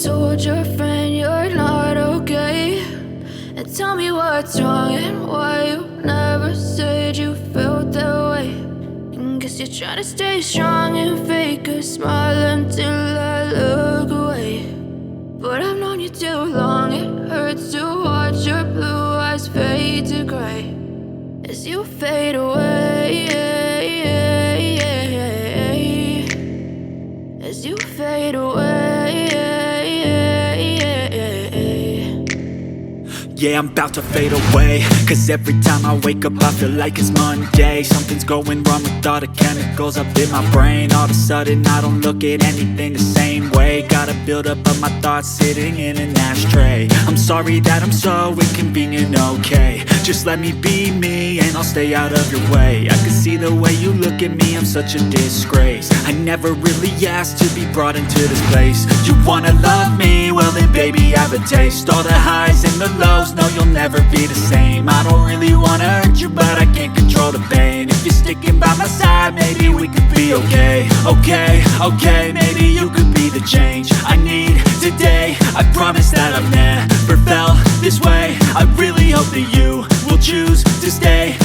told your friend you're not okay? And tell me what's wrong and why you never said you felt that way. And guess you're trying to stay strong and fake a smile until I look away. But I've known you too long, it hurts to watch your blue eyes fade to gray as you fade away, as you fade away. Yeah, I'm about to fade away, cause every time I wake up I feel like it's Monday. Something's going wrong with all the chemicals up in my brain. All of a sudden I don't look at anything the same way. Got a buildup of my thoughts sitting in an ashtray. I'm sorry that I'm so inconvenient, okay? Just let me be me and I'll stay out of your way. I can see the way you look at me, I'm such a disgrace. I never really asked to be brought into this place. You wanna love me? Well then baby have a taste. All the highs and the lows, no you'll never be the same. I don't really wanna hurt you but I can't control the pain. If you're sticking by my side maybe we could be okay. Okay, maybe you could be the change I need today. I promise that I've never felt this way. I really hope that you will choose to stay.